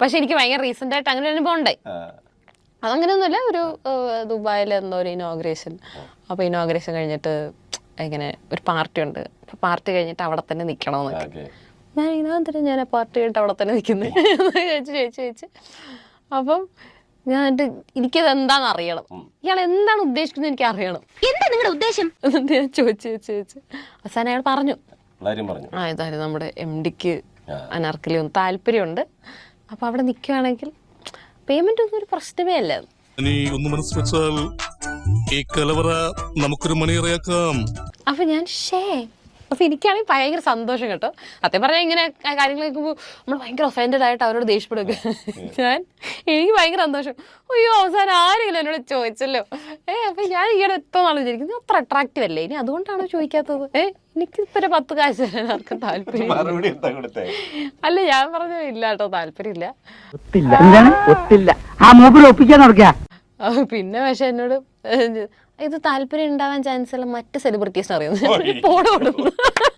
പക്ഷെ എനിക്ക് ഭയങ്കര റീസെന്റ് ആയിട്ട് അങ്ങനെ ഒരു അനുഭവം ഉണ്ടായി. അതങ്ങനെയൊന്നുമില്ല, ഒരു ദുബായിൽ എന്തോ ഒരു ഇനോഗ്രേഷൻ. അപ്പോൾ ഇനോഗ്രേഷൻ കഴിഞ്ഞിട്ട് ഇങ്ങനെ ഒരു പാർട്ടി ഉണ്ട്. അപ്പോൾ പാർട്ടി കഴിഞ്ഞിട്ട് അവിടെ തന്നെ നിൽക്കണമെന്നൊക്കെ. ഞാൻ ഇതിനകത്തിട്ട് ഞാൻ ആ പാർട്ടി കഴിഞ്ഞിട്ട് അവിടെ തന്നെ നിൽക്കുന്നത് ചോദിച്ചു. അപ്പം ഞാൻ എനിക്കത് എന്താണെന്ന് അറിയണം, ഇയാൾ എന്താണ് ഉദ്ദേശിക്കുന്നത് എനിക്ക് അറിയണം. എന്താ നിങ്ങളുടെ ഉദ്ദേശം? ഞാൻ ചോദിച്ചു അവസാനം അയാൾ പറഞ്ഞു ഇതായിരുന്നു നമ്മുടെ MD-ക്ക് അനാർക്കലി ഒന്ന് താല്പര്യമുണ്ട്, അപ്പൊ അവിടെ നിൽക്കുകയാണെങ്കിൽ പേയ്മെന്റ് ഒന്നും ഒരു പ്രശ്നമേ അല്ല. നീ ഒന്ന് മനസ്സ് വെച്ചാൽ ഈ കലവറ നമുക്കൊരു മണിയറയാക്കാം. അപ്പൊ ഞാൻ അപ്പൊ എനിക്കാണെങ്കിൽ ഭയങ്കര സന്തോഷം കേട്ടോ. സത്യം പറഞ്ഞാൽ ഇങ്ങനെ കാര്യങ്ങൾ കേൾക്കുമ്പോൾ നമ്മൾ ഭയങ്കര ഒഫൻഡഡ് ആയിട്ട് അവരോട് ദേഷ്യപ്പെടുക. എനിക്ക് ഭയങ്കര സന്തോഷം. അയ്യോ അവസാനം ആരെങ്കിലും എന്നോട് ചോദിച്ചല്ലോ. അപ്പൊ ഞാൻ ഈയിടെ എത്ര നാൾ വിചാരിക്കുന്നു അത്ര അട്രാക്റ്റീവ് അല്ലേ, ഇനി അതുകൊണ്ടാണോ ചോദിക്കാത്തത്? എനിക്കിപ്പോ 10 കാശ് തരാൻ ആർക്കും താല്പര്യം അല്ല. ഞാൻ പറഞ്ഞു ഇല്ല കേട്ടോ, താല്പര്യമില്ല. പിന്നെ പക്ഷെ എന്നോട് ഇത് താല്പര്യം ഉണ്ടാവാൻ ചാൻസ് ഉള്ള മറ്റ് സെലിബ്രിറ്റീസിനെ അറിയുന്നു. പോടോടുന്നു.